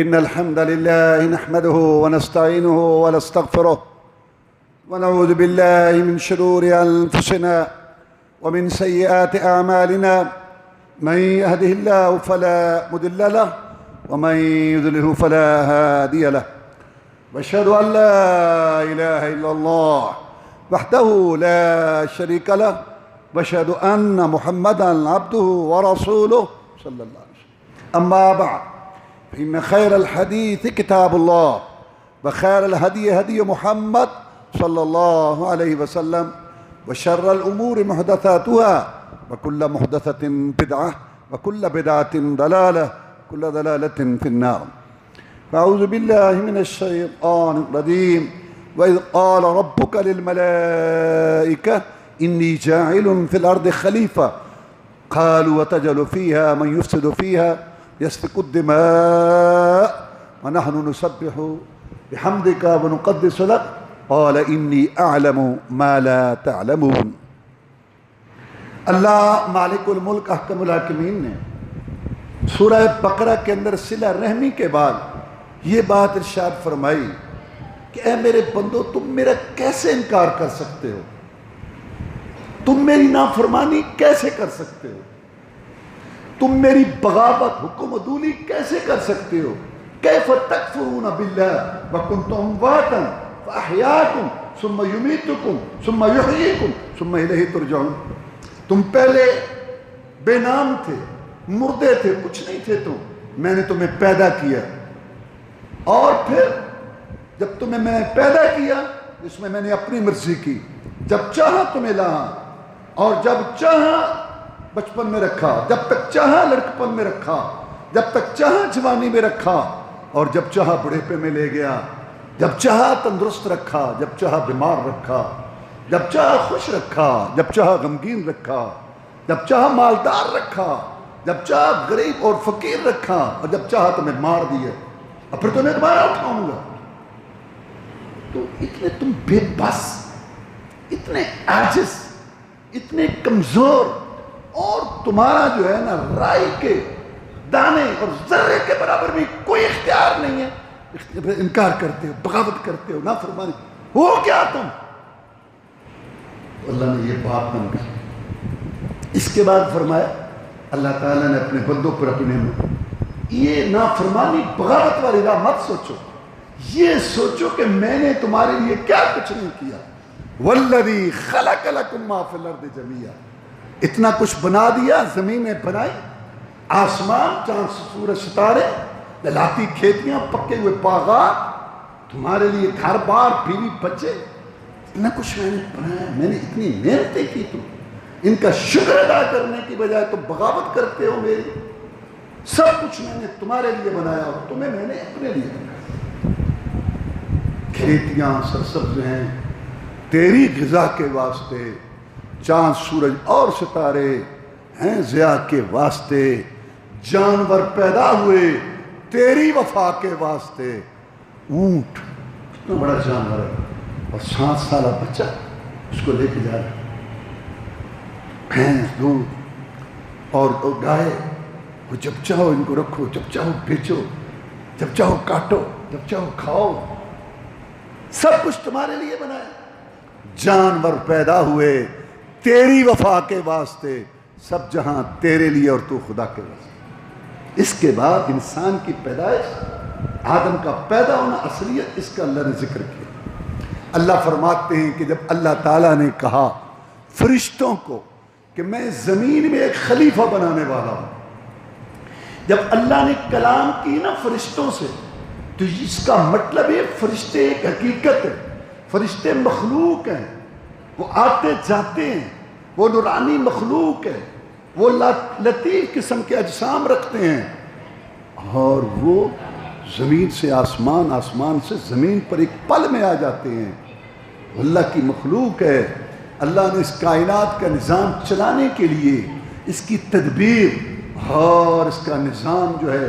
إن الحمد لله نحمده ونستعينه ونستغفره ونعوذ بالله من شرور أنفسنا ومن سيئات أعمالنا. من يهده الله فلا مضل له ومن يضلله فلا هادي له. وأشهد أن لا إله إلا الله وحده لا شريك له وأشهد أن محمدا عبده ورسوله صلى الله عليه وسلم. أما بعد فإن خير الحديث كتاب الله وخير الهدي هدي محمد صلى الله عليه وسلم وشر الأمور محدثاتها وكل محدثة بدعة وكل بدعة ضلالة كل ضلالة في النار. فأعوذ بالله من الشيطان الرجيم. وإذ قال ربك للملائكة إني جاعل في الأرض خليفة قالوا وتجعل فيها من يفسد فيها يسفك الدماء ونحن نسبح بحمدك ونقدس لك قال إني أعلم ما لا تعلمون. اللہ مالک الملک احکم الحاکمین نے سورہ بقرہ کے اندر صلہ رحمی کے بعد یہ بات ارشاد فرمائی کہ اے میرے بندو تم میرا کیسے انکار کر سکتے ہو، تم میری نافرمانی کیسے کر سکتے ہو، تم میری بغاوت حکم عدولی کیسے کر سکتے ہو. کیف تکفرون باللہ وکنتم امواتا فاحیاکم ثم یمیتکم ثم یحییکم ثم الیہ ترجعون. تم پہلے بے نام تھے، مردے تھے، کچھ نہیں تھے تم، میں نے تمہیں پیدا کیا اور پھر جب تمہیں میں پیدا کیا اس میں نے اپنی مرضی کی، جب چاہا تمہیں لایا اور جب چاہا بچپن میں رکھا، جب تک چاہا لڑکپن میں رکھا، جب تک چاہا جوانی میں رکھا اور جب چاہا بڑھیپے میں لے گیا، جب چاہا تندرست رکھا، جب چاہا بیمار رکھا، جب چاہا خوش رکھا، جب چاہا غمگین رکھا، جب چاہا مالدار رکھا، جب چاہا غریب اور فقیر رکھا اور جب چاہا تمہیں مار دیا اور پھر تمہیں دوبارہ اٹھاؤں گا. تو اتنے تم بے بس، اتنے عاجز، اتنے کمزور، اور تمہارا جو ہے نا رائی کے دانے اور ذرے کے برابر بھی کوئی اختیار نہیں ہے. انکار کرتے ہو، بغاوت کرتے ہو، نافرمانی ہو کیا تم. اللہ نے یہ بات من کی. اس کے بعد فرمایا اللہ تعالیٰ نے اپنے بندوں پر اپنے یہ نافرمانی بغاوت والی راہ مت سوچو، یہ سوچو کہ میں نے تمہارے لیے کیا کچھ نہیں کیا. والذی خلق لکم ما فی الارض جمیعا، اتنا کچھ بنا دیا، زمینیں بنائی، آسمان، چاند سورج ستارے، للاتی کھیتیاں، پکے ہوئے باغات، تمہارے لیے گھر بار، بیوی بچے، اتنا کچھ میں نے بنایا. میں نے اتنی محنتیں کی، تم ان کا شکر ادا کرنے کی بجائے تم بغاوت کرتے ہو میری. سب کچھ میں نے تمہارے لیے بنایا اور تمہیں میں نے اپنے لیے بنایا. کھیتیاں سرسبز ہیں تیری غذا کے واسطے، چاند سورج اور ستارے ہیں ضیاء کے واسطے، جانور پیدا ہوئے تیری وفا کے واسطے. اونٹ اتنا بڑا جانور ہے اور 7 سالہ بچہ اس کو لے کے جا رہا ہے، بھینس دودھ اور گائے، وہ جب چاہو ان کو رکھو، جب چاہو بیچو، جب چاہو کاٹو، جب چاہو کھاؤ، سب کچھ تمہارے لیے بنایا. جانور پیدا ہوئے تیری وفا کے واسطے، سب جہاں تیرے لیے اور تو خدا کے واسطے. اس کے بعد انسان کی پیدائش، آدم کا پیدا ہونا، اصلیت اس کا اللہ نے ذکر کیا. اللہ فرماتے ہیں کہ جب اللہ تعالیٰ نے کہا فرشتوں کو کہ میں زمین میں ایک خلیفہ بنانے والا ہوں، جب اللہ نے کلام کی نا فرشتوں سے، تو اس کا مطلب ہے فرشتے ایک حقیقت ہے، فرشتے مخلوق ہیں، وہ آتے جاتے ہیں، وہ نورانی مخلوق ہے، وہ لطیف قسم کے اجسام رکھتے ہیں اور وہ زمین سے آسمان، آسمان سے زمین پر ایک پل میں آ جاتے ہیں. اللہ کی مخلوق ہے. اللہ نے اس کائنات کا نظام چلانے کے لیے، اس کی تدبیر اور اس کا نظام جو ہے،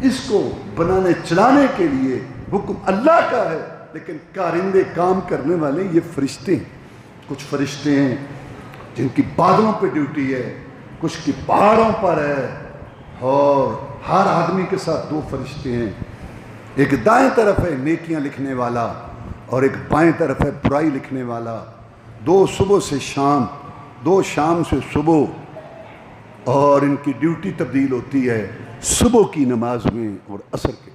اس کو بنانے چلانے کے لیے حکم اللہ کا ہے، لیکن کارندے کام کرنے والے یہ فرشتے ہیں. کچھ فرشتے ہیں جن کی بادلوں پہ ڈیوٹی ہے، کچھ کی پہاڑوں پر ہے، اور ہر آدمی کے ساتھ 2 فرشتے ہیں. ایک دائیں طرف ہے نیکیاں لکھنے والا اور ایک بائیں طرف ہے برائی لکھنے والا. 2 صبح سے شام، 2 شام سے صبح، اور ان کی ڈیوٹی تبدیل ہوتی ہے صبح کی نماز میں اور عصر کے.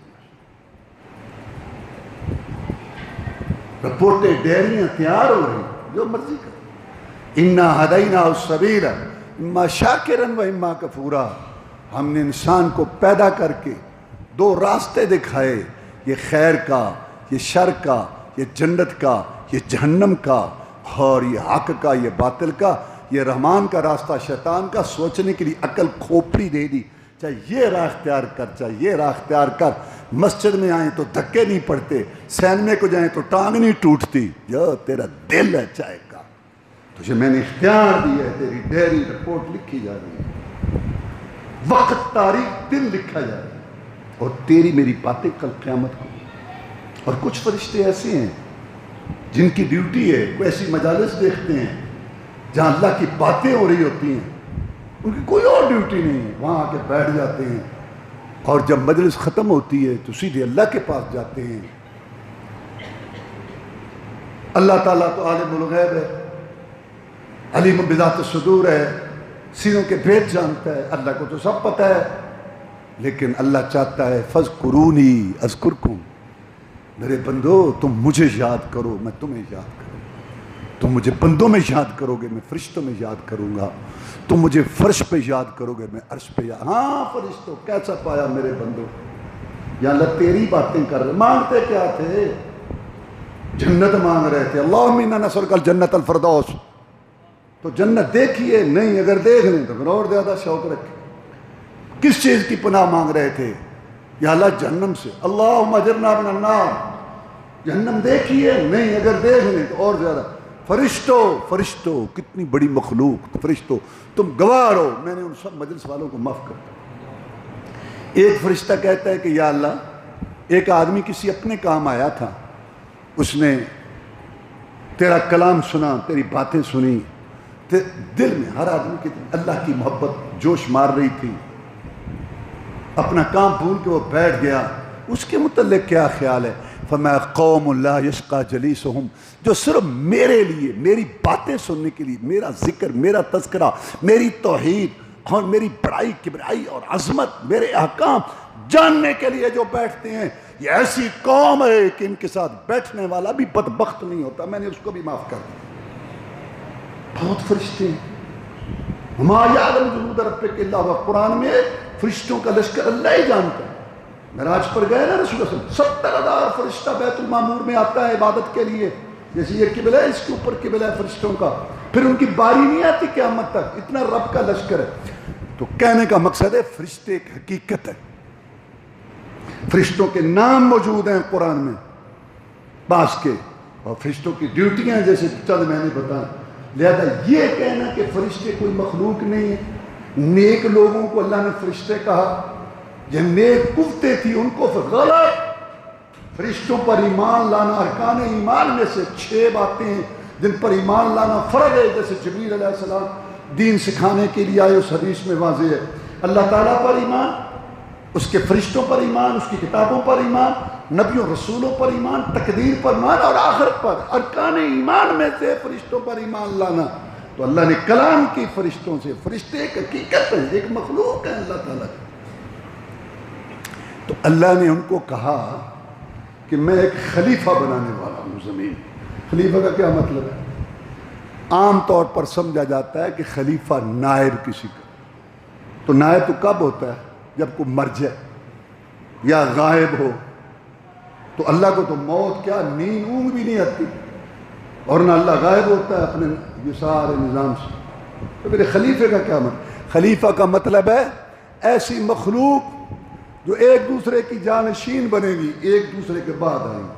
رپورٹیں، ڈیریاں تیار ہو رہی، جو مرضی کر. انا ہدینا السبیل اما شاکرا و اما کفورا. ہم نے انسان کو پیدا کر کے 2 راستے دکھائے، یہ خیر کا، یہ شر کا، یہ جنت کا، یہ جہنم کا، اور یہ حق کا، یہ باطل کا. یہ رحمان کا راستہ، شیطان کا. سوچنے کے لیے عقل کھوپڑی دے دی، چاہے یہ راہ اختیار کر، چاہے یہ راہ اختیار کر. مسجد میں آئیں تو دھکے نہیں پڑتے، سینمے کو جائیں تو ٹانگ نہیں ٹوٹتی. جو تیرا دل ہے چائے کا، تجھے میں نے اختیار دیا ہے. تیری ڈیری رپورٹ لکھی جا رہی ہے، وقت، تاریخ، دن لکھا جا رہا ہے، اور تیری میری باتیں کل قیامت کو. اور کچھ فرشتے ایسے ہیں جن کی ڈیوٹی ہے، وہ ایسی مجالس دیکھتے ہیں جہاں اللہ کی باتیں ہو رہی ہوتی ہیں، ان کی کوئی اور ڈیوٹی نہیں ہے، وہاں آ کے بیٹھ جاتے ہیں، اور جب مجلس ختم ہوتی ہے تو سیدھے اللہ کے پاس جاتے ہیں. اللہ تعالیٰ تو عالم الغیب ہے، علیم بذات الصدور ہے، سینوں کے بھید جانتا ہے. اللہ کو تو سب پتہ ہے، لیکن اللہ چاہتا ہے فاذکرونی اذکرکم. میرے بندو تم مجھے یاد کرو، میں تمہیں یاد کروں. تم مجھے بندوں میں یاد کرو گے، میں فرشتوں میں یاد کروں گا. تم مجھے فرش پہ یاد کرو گے، میں عرش پہ یاد. ہاں فرشتوں، کیسا پایا میرے بندو؟ یا اللہ تیری باتیں کر رہے. مانگتے کیا تھے؟ جنت مانگ رہے تھے. اللہم انا نسألک الجنت الفردوس. تو جنت دیکھیے نہیں، اگر دیکھ لیں تو پھر اور زیادہ شوق رکھیں. کس چیز کی پناہ مانگ رہے تھے؟ یا اللہ جہنم سے. اللہم اجرنا من النار. جہنم دیکھیے نہیں، اگر دیکھ لیں تو اور زیادہ. فرشتوں کتنی بڑی مخلوق. فرشتوں تم گواہ ہو، میں نے ان سب مجلس والوں کو معاف کر دیا. ایک فرشتہ کہتا ہے کہ یا اللہ، ایک آدمی کسی اپنے کام آیا تھا، اس نے تیرا کلام سنا، تیری باتیں سنی، دل میں ہر آدمی کی اللہ کی محبت جوش مار رہی تھی. اپنا کام بھول کے وہ بیٹھ گیا. اس کے متعلق کیا خیال ہے؟ فَمَا قَوْمٌ لَا يَشْقَى جَلِيسُهُمْ. جو صرف میرے لیے، میری باتیں سننے کے لیے، میرا ذکر، میرا تذکرہ، میری توحید اور میری بڑائی، کبریائی اور عظمت، میرے احکام جاننے کے لیے جو بیٹھتے ہیں، یہ ایسی قوم ہے کہ ان کے ساتھ بیٹھنے والا بھی بدبخت نہیں ہوتا. میں نے اس کو بھی معاف کر دیا. بہت فرشتے ہیں. وَمَا يَعْلَمُ جُنُودَ رَبِّكَ إِلَّا هُوَ. قرآن میں فرشتوں کا لشکر اللہ ہی جانتا ہے. معراج پر گئے نا رسول اللہ صلی اللہ علیہ وسلم، 70,000 فرشتہ بیت المعمور میں آتا ہے عبادت کے لیے. جیسے یہ قبلہ ہے، اس کے اوپر قبلہ ہے فرشتوں کا. پھر ان کی باری نہیں آتی قیامت تک. اتنا رب کا لشکر ہے. تو کہنے کا مقصد ہے فرشتے ایک حقیقت ہے. فرشتوں کے نام موجود ہیں قرآن میں بعض کے، اور فرشتوں کی ڈیوٹیاں جیسے چند میں نے بتائیں. لہذا یہ کہنا کہ فرشتے کوئی مخلوق نہیں ہے. نیک لوگوں کو اللہ نے فرشتے کہا، جن نیک کفتیں تھی ان کو پھر غلط. فرشتوں پر ایمان لانا ارکان ایمان میں سے 6 باتیں ہیں جن پر ایمان لانا فرض ہے. جیسے جبریل علیہ السلام دین سکھانے کے لیے آئے، اس حدیث میں واضح ہے. اللہ تعالیٰ پر ایمان، اس کے فرشتوں پر ایمان، اس کی کتابوں پر ایمان، نبیوں رسولوں پر ایمان، تقدیر پر ایمان، اور آخرت پر. ارکان ایمان میں سے فرشتوں پر ایمان لانا. تو اللہ نے کلام کی فرشتوں سے. فرشتے ایک حقیقت ہے، ایک مخلوق ہے اللہ تعالیٰ کی. تو اللہ نے ان کو کہا کہ میں ایک خلیفہ بنانے والا ہوں زمین. خلیفہ کا کیا مطلب ہے؟ عام طور پر سمجھا جاتا ہے کہ خلیفہ نائب کسی کا. تو نائب تو کب ہوتا ہے؟ جب کوئی مر جائے یا غائب ہو. تو اللہ کو تو موت کیا نیند اونگ بھی نہیں آتی، اور نہ اللہ غائب ہوتا ہے اپنے یہ سارے نظام سے. تو میرے خلیفے کا کیا مطلب؟ خلیفہ کا مطلب ہے ایسی مخلوق جو ایک دوسرے کی جانشین بنے گی، ایک دوسرے کے بعد آئیں گی.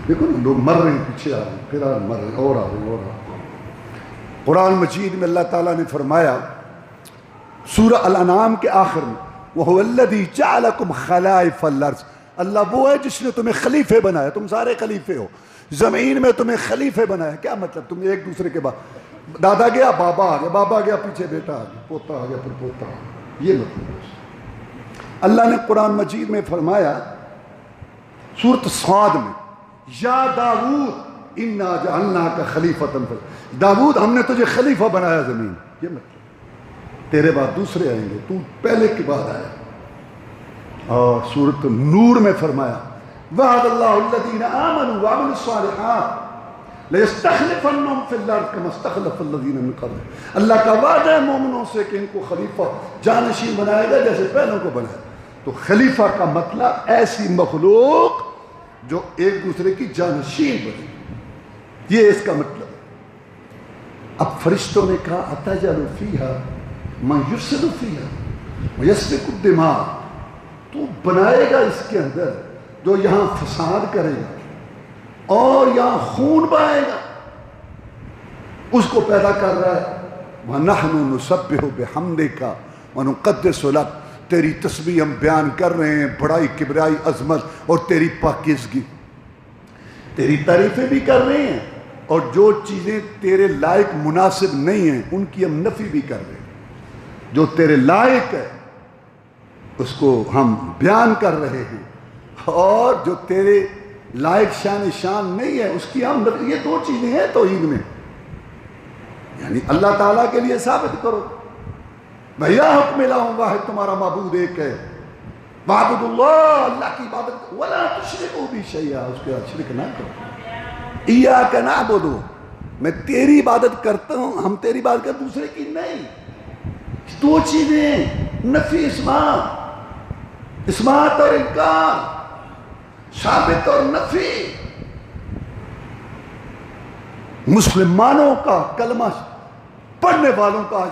دیکھو نا، لوگ مر رہے ہیں، پیچھے آ رہے ہیں، پھر مر رہے ہیں، اور آ رہے ہیں، اور آ رہے ہیں. قرآن مجید میں اللہ تعالیٰ نے فرمایا سورہ الانعام کے آخر میں، وَهُوَ الَّذِي جَعَلَكُمْ خَلَائِفَ الْأَرْضِ. اللہ وہ ہے جس نے تمہیں خلیفے بنایا. تم سارے خلیفے ہو، زمین میں تمہیں خلیفے بنایا. کیا مطلب؟ تم ایک دوسرے کے بعد، دادا گیا بابا آ گیا، بابا گیا پیچھے بیٹا آ گیا، پوتا آ گیا پھر پوتا آ گیا. یہ مطلب ہے. اللہ نے قرآن مجید میں فرمایا سورۃ صاد میں یا داؤد انا جعلناک خلیفۃ داؤد ہم نے تجھے خلیفہ بنایا زمین. یہ مطلب تیرے بعد دوسرے آئیں گے، تو پہلے کے بعد آیا. اور سورۃ نور میں فرمایا وعد اللہ الذین آمنوا وعملوا الصالحات لَيَسْتَخْلِفَنَّهُمْ فِي الْأَرْضِ كَمَا اسْتَخْلَفَ الَّذِينَ مِن قَبْلِهِمْ. اللہ کا وعدہ ہے مومنوں سے کہ ان کو خلیفہ جانشین بنائے گا جیسے پہلوں کو بنایا. تو خلیفہ کا مطلب ایسی مخلوق جو ایک دوسرے کی جانشین بنے، یہ اس کا مطلب ہے. اب فرشتوں نے کہا أَتَجْعَلُ فِيهَا مَن يُفْسِدُ فِيهَا وَيَسْفِكُ الدِّمَاءَ، تو بنائے گا اس کے اندر جو یہاں فساد کرے گا اور یہاں خون بہائے گا، اس کو پیدا کر رہا ہے. وَنَحْنُ نُسَبِّحُ بِحَمْدِكَ وَنُقَدِّسُ لَكَ، تیری تسبیح ہم بیان کر رہے ہیں، بڑائی کبریائی عظمت اور تیری پاکیزگی، تیری تعریفیں بھی کر رہے ہیں، اور جو چیزیں تیرے لائق مناسب نہیں ہیں ان کی ہم نفی بھی کر رہے ہیں. جو تیرے لائق ہے اس کو ہم بیان کر رہے ہیں، اور جو تیرے لائق شان نہیں ہے اس کی ہم نفی. یہ دو چیزیں ہیں توحید میں، یعنی اللہ تعالیٰ کے لیے ثابت کرو بھیا حکم الہ واحد، تمہارا معبود ایک ہے، معبود اللہ، اللہ کی عبادت، ولا تشرکوا بہ شیئا، اس کے ساتھ شرک نہ کرو. ایاک نعبد، میں تیری عبادت کرتا ہوں، ہم تیری عبادت کرتے، دوسرے کی نہیں. دو چیزیں، نفی اثبات اور انکار، ثابت اور نفی. مسلمانوں کا کلمہ پڑھنے والوں کا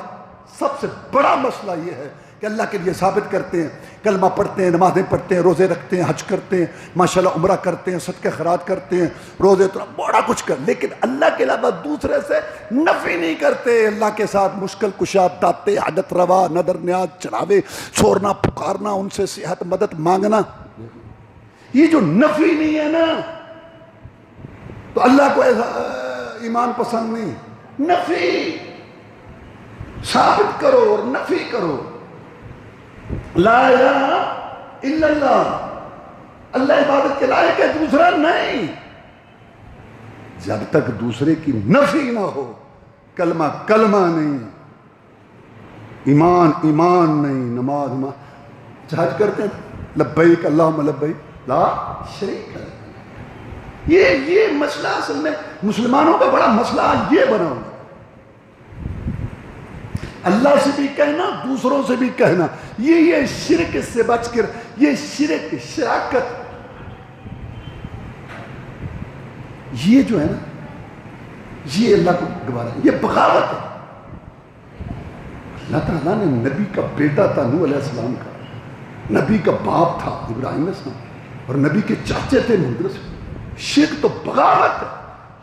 سب سے بڑا مسئلہ یہ ہے کہ اللہ کے لیے ثابت کرتے ہیں، کلمہ پڑھتے ہیں، نمازیں پڑھتے ہیں، روزے رکھتے ہیں، حج کرتے ہیں، ماشاءاللہ عمرہ کرتے ہیں، صدقہ خیرات کرتے ہیں، روزے تو بڑا کچھ کر، لیکن اللہ کے علاوہ دوسرے سے نفی نہیں کرتے. اللہ کے ساتھ مشکل کشا، داتے، حاجت روا، نظر نیاز، چڑھاوے، چھوڑنا، پکارنا، ان سے صحت مدد مانگنا، یہ جو نفی نہیں ہے نا، تو اللہ کو ایسا ایمان پسند نہیں. نفی ثابت کرو اور نفی کرو. لا الہ الا اللہ، اللہ عبادت کے لائق ہے، دوسرا نہیں. جب تک دوسرے کی نفی نہ ہو، کلمہ کلمہ نہیں، ایمان ایمان نہیں، نماز ایمان. حج کرتے ہیں لبیک اللہم لبیک لا شریک ہے. یہ مسئلہ اصل میں مسلمانوں کا بڑا مسئلہ یہ بنا ہوا، اللہ سے بھی کہنا، دوسروں سے بھی کہنا. یہ شرک سے بچ کر، یہ شرک، شراکت، یہ جو ہے نا، یہ اللہ کو گوارا، یہ بغاوت ہے. اللہ تعالیٰ نے نبی کا بیٹا تھا نوح علیہ السلام کا، نبی کا باپ تھا ابراہیم علیہ السلام، اور نبی کے چاچے تھے محمد. شرک تو بغاوت ہے.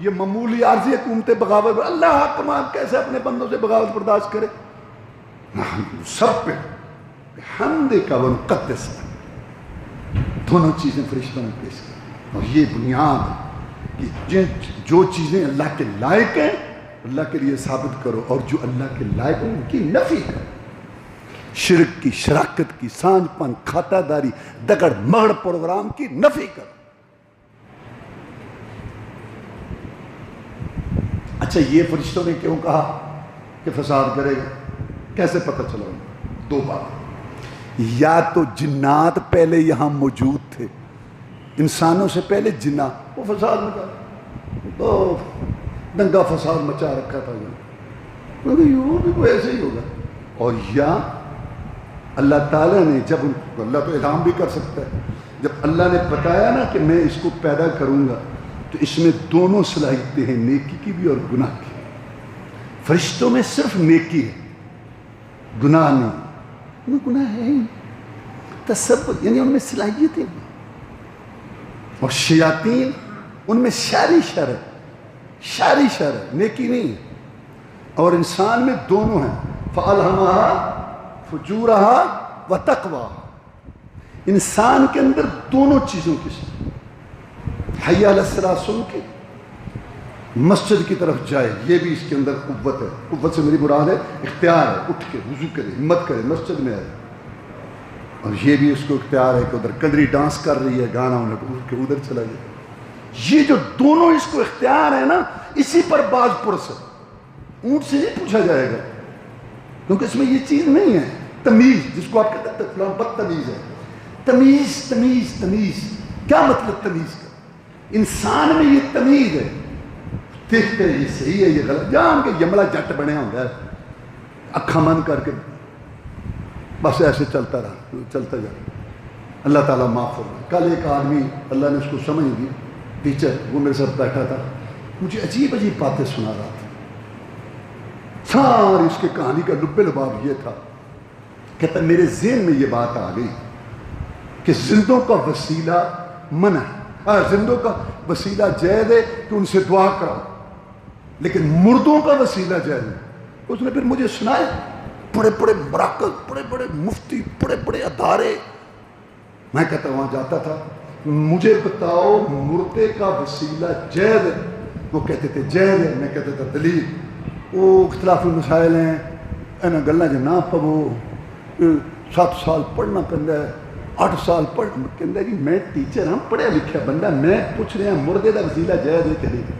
یہ معمولی عارضی حکومتیں بغاوت، اللہ حکمان کیسے اپنے بندوں سے بغاوت برداشت کرے؟ سب پہ بحمدک ونقدس، دونوں چیزیں فرشتوں نے پیش کی. اور یہ بنیاد کہ جو چیزیں اللہ کے لائق ہیں اللہ کے لیے ثابت کرو، اور جو اللہ کے لائق ہیں ان کی نفی کرو. شرک کی، شراکت کی، سانج پن، کھاتا داری، دگڑ مگڑ پروگرام کی نفی کرو. اچھا، یہ فرشتوں نے کیوں کہا کہ فساد کرے گا؟ کیسے پتہ چلا؟ دو بات. یا تو جنات پہلے یہاں موجود تھے، انسانوں سے پہلے جنات، وہ فساد مچا، تو دنگا فساد مچا رکھا تھا یہاں، کیونکہ وہ بھی کوئی ایسے ہی ہوگا. اور یا اللہ تعالیٰ نے جب ان کو، اللہ تو اعلان بھی کر سکتا ہے، جب اللہ نے بتایا نا کہ میں اس کو پیدا کروں گا، تو اس میں دونوں صلاحیتیں ہیں، نیکی کی بھی اور گناہ کی. فرشتوں میں صرف نیکی ہے، گناہ نہیں. ان میں گناہ ہے ہی، تصور، یعنی ان میں صلاحیتیں. اور شیاطین ان میں شر ہے، نیکی نہیں ہے. اور انسان میں دونوں ہیں، فَأَلْهَمَهَا فُجُورَهَا وَتَقْوَاهَا. انسان کے اندر دونوں چیزوں کی حی علی الصلاۃ سن کے مسجد کی طرف جائے، یہ بھی اس کے اندر قوت ہے. قوت سے میری مراد ہے اختیار ہے، اٹھ کے وضو کرے، ہمت کرے، مسجد میں آئے. اور یہ بھی اس کو اختیار ہے کہ ادھر کدری ڈانس کر رہی ہے، گانا کہ ادھر چلا جائے. یہ جو دونوں اس کو اختیار ہے نا، اسی پر باز پرس ہے. اونٹ سے نہیں پوچھا جائے گا کیونکہ اس میں یہ چیز نہیں ہے. تمیز جس کو آپ کہتے ہیں فلاں بدتمیز ہے. تمیز تمیز تمیز کیا مطلب تمیز کا؟ انسان میں یہ تمیز ہے، دیکھتے یہ صحیح ہے یہ غلط، جان کے یملا جٹ بنے ہوتا ہے، اکھا بند کر کے بس ایسے چلتا رہا، چلتا جا. اللہ تعالیٰ معاف فرمائے. کل ایک آدمی اللہ نے اس کو سمجھ دی، ٹیچر، وہ میرے ساتھ بیٹھا تھا، مجھے عجیب عجیب باتیں سنا رہا تھا. ساری اس کی کہانی کا لب لباب یہ تھا، کہتا میرے ذہن میں یہ بات آ گئی کہ زندوں کا وسیلہ منع ہے، زندوں کا وسیلہ جائز ہے کہ ان سے دعا کرو، لیکن مردوں کا وسیلہ جائز ہے. اس نے پھر مجھے سنائے بڑے بڑے مراکز، بڑے بڑے مفتی، بڑے بڑے ادارے. میں کہتا وہاں جاتا تھا، مجھے بتاؤ مردے کا وسیلہ جائز ہے؟ وہ کہتے تھے جائز ہے. میں کہتا تھا دلیل؟ وہ اختلافی مسائل ہیں، انہاں گلاں جو نہ پو، 7 سال پڑھنا پہنتا ہے، 8 سال پڑھنا کہندا جی میں ٹیچر ہاں، پڑھیا لکھیا بندہ، میں پوچھ رہا مردے کا وسیلہ جائز ہے کہ نہیں؟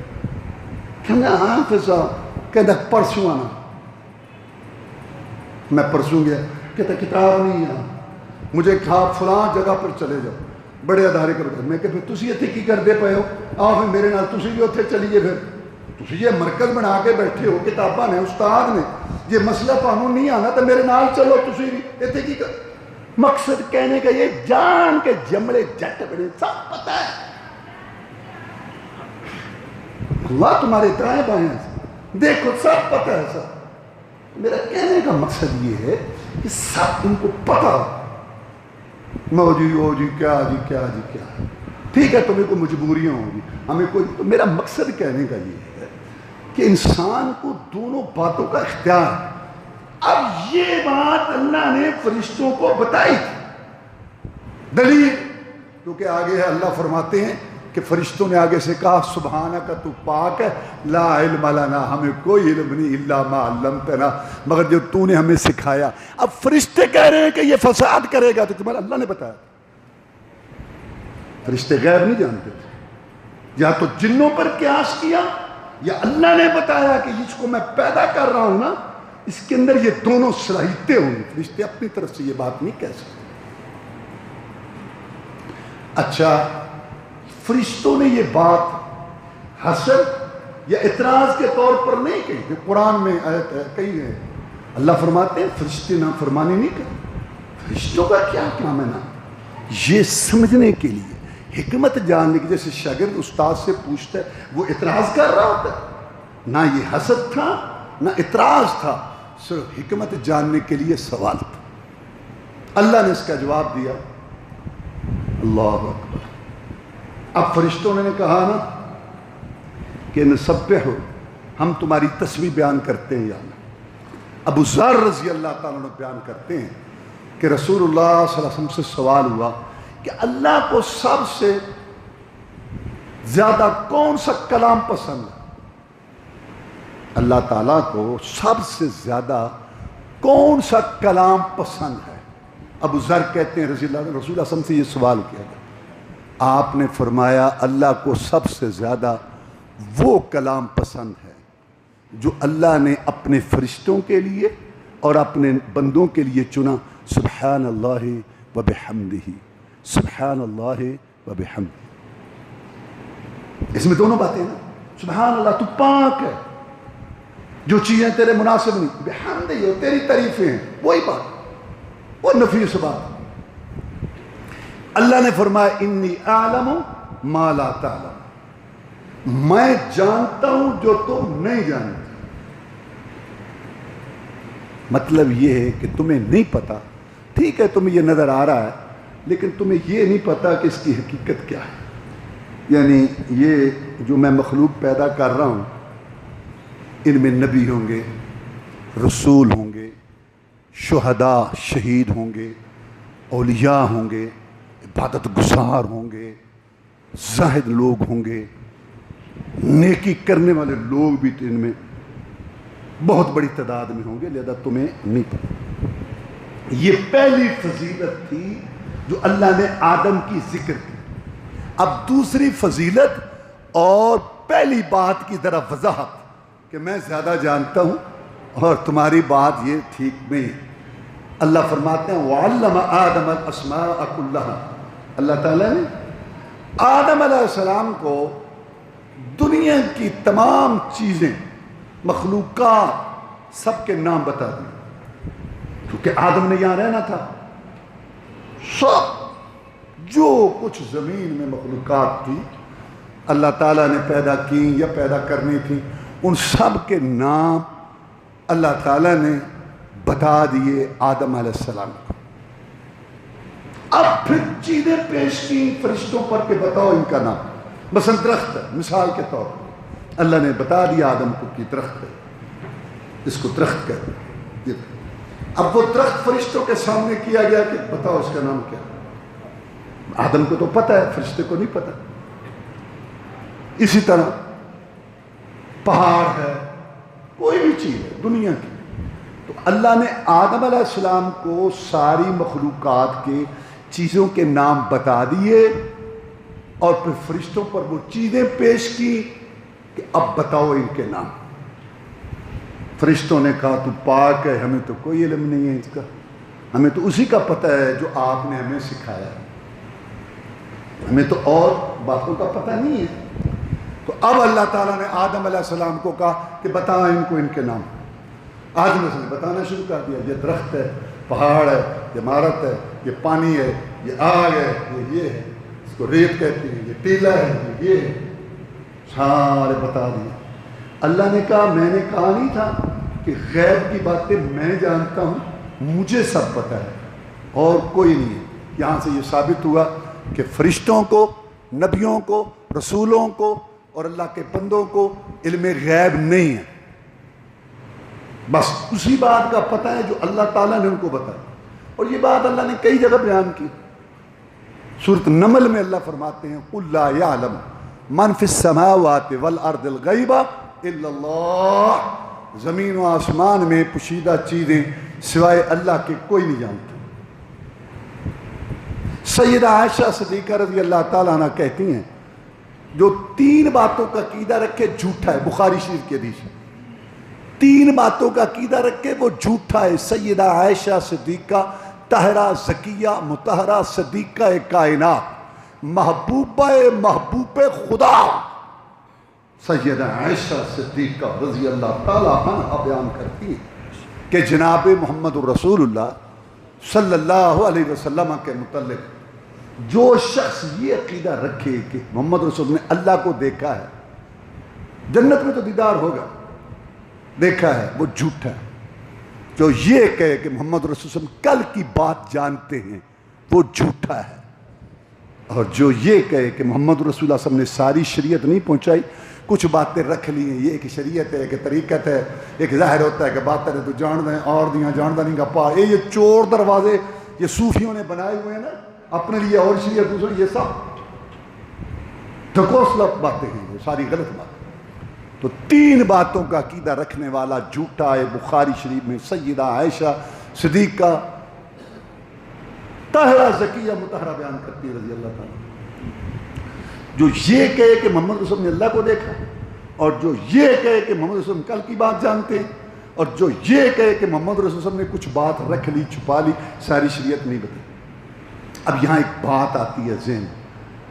کہنا ہاں حافظ صاحب. کہتا پرسوں آنا. میں پرسوں گیا، کہتا کتاب نہیں ہے، مجھے کہا فلاں جگہ پر چلے جاؤ، بڑے ادارے کر. میں کہ پھر تسی اتنے کی کرتے پے ہو؟ آ پھر میرے نال تسی بھی اتنے چلیے. پھر تسی یہ مرکز بنا کے بیٹھے ہو، کتاباں نے، استاد نے، یہ مسئلہ تانوں نہیں آنا تو میرے نال چلو. تسی بھی اتنے کی کر. مقصد کہنے کا یہ جان کے جملے جٹ بنے، سب پتہ ہے، اللہ تمہارے دائیں بائیں دیکھو، سب پتہ ہے سب. میرا کہنے کا مقصد یہ ہے کہ سب ان کو پتہ. او جی کیا جی کیا جی کیا، ٹھیک ہے تمہیں کوئی مجبوریاں ہوں گی، ہمیں کوئی. میرا مقصد کہنے کا یہ ہے کہ انسان کو دونوں باتوں کا اختیار ہے. اب یہ بات اللہ نے فرشتوں کو بتائی تھی. دلیل کیونکہ آگے ہے، اللہ فرماتے ہیں کہ فرشتوں نے آگے سے کہا سبحانک تو پاک ہے، لا علم لنا، ہمیں کوئی علم نہیں الا ما علمتنا، مگر جو تو نے ہمیں سکھایا. اب فرشتے کہہ رہے ہیں کہ یہ فساد کرے گا، تو تمہارا اللہ نے بتایا. فرشتے غیب نہیں جانتے تھے، یا تو جنوں پر قیاس کیا یا اللہ نے بتایا کہ جس کو میں پیدا کر رہا ہوں نا اس کے اندر یہ دونوں صلاحیتیں ہوں گی. فرشتے اپنی طرف سے یہ بات نہیں کہہ سکتے. اچھا، فرشتوں نے یہ بات حسد یا اعتراض کے طور پر نہیں کہی کہ قرآن میں آیت ہے کہی ہے. اللہ فرماتے ہیں فرشتے نافرمانی نہیں کرتے. فرشتوں کا کیا کام ہے نا، یہ سمجھنے کے لیے، حکمت جاننے کی. جیسے شاگرد استاد سے پوچھتا ہے، وہ اعتراض کر رہا ہوتا ہے، نہ یہ حسد تھا نہ اعتراض تھا، صرف حکمت جاننے کے لیے سوال تھا. اللہ نے اس کا جواب دیا. اللہ اکبر. اب فرشتوں نے کہا نا کہ نسبح، ہم تمہاری تسبیح بیان کرتے ہیں. یا اللہ. ابو ذر رضی اللہ تعالیٰ عنہ بیان کرتے ہیں کہ رسول اللہ صلی اللہ علیہ وسلم سے سوال ہوا کہ اللہ کو سب سے زیادہ کون سا کلام پسند ہے؟ اللہ تعالیٰ کو سب سے زیادہ کون سا کلام پسند ہے؟ ابو ذر کہتے ہیں رسول اللہ صلی اللہ علیہ وسلم سے یہ سوال کیا گیا. آپ نے فرمایا اللہ کو سب سے زیادہ وہ کلام پسند ہے جو اللہ نے اپنے فرشتوں کے لیے اور اپنے بندوں کے لیے چنا. سبحان اللہ و بحمدہ، سبحان اللہ و بحمدہ. اس میں دونوں باتیں نا، سبحان اللہ تو پاک ہے، جو چیزیں تیرے مناسب نہیں، بحمدہ ہو تیری تعریفیں ہیں، وہی بات، وہ نفیس بات. اللہ نے فرمایا انی اعلم ما لا تعلم، میں جانتا ہوں جو تم نہیں جانتے. مطلب یہ ہے کہ تمہیں نہیں پتا، ٹھیک ہے تمہیں یہ نظر آ رہا ہے لیکن تمہیں یہ نہیں پتا کہ اس کی حقیقت کیا ہے. یعنی یہ جو میں مخلوق پیدا کر رہا ہوں ان میں نبی ہوں گے، رسول ہوں گے، شہداء شہید ہوں گے، اولیاء ہوں گے، عبادت گزار ہوں گے، زاہد لوگ ہوں گے، نیکی کرنے والے لوگ بھی ان میں بہت بڑی تعداد میں ہوں گے. لہذا تمہیں نہیں پتا. یہ پہلی فضیلت تھی جو اللہ نے آدم کی ذکر کی۔ اب دوسری فضیلت اور پہلی بات کی ذرا وضاحت کہ میں زیادہ جانتا ہوں اور تمہاری بات یہ ٹھیک نہیں ہے۔ اللہ فرماتے ہیں وَعَلَّمَ آدَمَ الْأَسْمَاءَ كُلَّهَا، اللہ تعالیٰ نے آدم علیہ السلام کو دنیا کی تمام چیزیں، مخلوقات، سب کے نام بتا دیے، کیونکہ آدم نے یہاں رہنا تھا۔ سب جو کچھ زمین میں مخلوقات تھی اللہ تعالیٰ نے پیدا کی یا پیدا کرنی تھی، ان سب کے نام اللہ تعالیٰ نے بتا دیے آدم علیہ السلام کو۔ اب پھر چیزیں پیش کی فرشتوں پر کہ بتاؤ ان کا نام۔ مثلا درخت ہے، مثال کے طور پر اللہ نے بتا دیا آدم کو کہ درخت ہے، اس کو درخت کہتے ہیں۔ اب وہ درخت فرشتوں کے سامنے کیا گیا کہ بتاؤ اس کا نام کیا۔ آدم کو تو پتہ ہے، فرشتے کو نہیں پتہ۔ اسی طرح پہاڑ ہے، کوئی بھی چیز ہے دنیا کی، تو اللہ نے آدم علیہ السلام کو ساری مخلوقات کے چیزوں کے نام بتا دیے اور پھر فرشتوں پر وہ چیزیں پیش کی کہ اب بتاؤ ان کے نام۔ فرشتوں نے کہا تو پاک ہے، ہمیں تو کوئی علم نہیں ہے اس کا، ہمیں تو اسی کا پتہ ہے جو آپ نے ہمیں سکھایا ہے، ہمیں تو اور باتوں کا پتہ نہیں ہے۔ تو اب اللہ تعالیٰ نے آدم علیہ السلام کو کہا کہ بتا ان کو ان کے نام۔ آدم علیہ السلام نے بتانا شروع کر دیا، یہ درخت ہے، پہاڑ ہے، یہ عمارت ہے، یہ پانی ہے، یہ آگ ہے، یہ ہے، اس کو ریت کہتے ہیں، یہ ٹیلا ہے، یہ ہے، سارے بتا دیے۔ اللہ نے کہا میں نے کہا نہیں تھا کہ غیب کی باتیں میں جانتا ہوں، مجھے سب پتہ ہے اور کوئی نہیں ہے۔ یہاں سے یہ ثابت ہوا کہ فرشتوں کو، نبیوں کو، رسولوں کو اور اللہ کے بندوں کو علم غیب نہیں ہے، بس اسی بات کا پتہ ہے جو اللہ تعالیٰ نے ان کو بتایا۔ اور یہ بات اللہ نے کئی جگہ بیان کی۔ سورۃ نمل میں اللہ فرماتے ہیں قُلْ لَا يَعْلَمُ مَنْ فِي السَّمَاوَاتِ وَالْأَرْضِ الْغَيْبَ إِلَّا اللَّهُ، زمین و آسمان میں پوشیدہ چیزیں سوائے اللہ کے کوئی نہیں جانتا۔ سیدہ عائشہ صدیقہ رضی اللہ تعالیٰ عنہ کہتی ہیں جو 3 باتوں کا عقیدہ رکھے جھوٹا ہے، بخاری شریف کی حدیث ہے، 3 باتوں کا عقیدہ رکھے وہ جھوٹا ہے۔ سیدہ عائشہ صدیقہ طاہرہ زکیہ مطہرہ صدیقہ کائنات، محبوب خدا سیدہ عائشہ صدیقہ رضی اللہ تعالیٰ عنہ بیان کرتی ہے کہ جناب محمد الرسول اللہ صلی اللہ علیہ وسلم کے متعلق جو شخص یہ عقیدہ رکھے کہ محمد رسول نے اللہ کو دیکھا ہے، جنت میں تو دیدار ہوگا، دیکھا ہے، وہ جھوٹا ہے۔ جو یہ کہے کہ محمد رسول صلی اللہ علیہ وسلم کل کی بات جانتے ہیں، وہ جھوٹا ہے۔ اور جو یہ کہے کہ محمد رسول اللہ صلی اللہ علیہ وسلم نے ساری شریعت نہیں پہنچائی، کچھ باتیں رکھ لی ہیں، یہ ایک شریعت ہے، ایک طریقت ہے، ایک ظاہر ہوتا ہے کہ باتیں تو جان دیں اور دیاں جان دیں کا پا، یہ چور دروازے یہ صوفیوں نے بنائے ہوئے ہیں نا اپنے لیے، اور شریعت دوسرے، یہ سب ڈھکوسلا باتیں ہیں، یہ ساری غلط باتیں۔ تو 3 باتوں کا عقیدہ رکھنے والا جھوٹا ہے۔ بخاری شریف میں سیدہ عائشہ صدیقہ طاہرہ زکیہ مطہرہ بیان کرتی ہے رضی اللہ تعالیٰ۔ جو یہ کہے کہ محمد رسول نے اللہ کو دیکھا، اور جو یہ کہے کہ محمد رسول کل کی بات جانتے ہیں، اور جو یہ کہے کہ محمد رسول نے کچھ بات رکھ لی، چھپا لی، ساری شریعت نہیں بتائی۔ اب یہاں ایک بات آتی ہے ذہن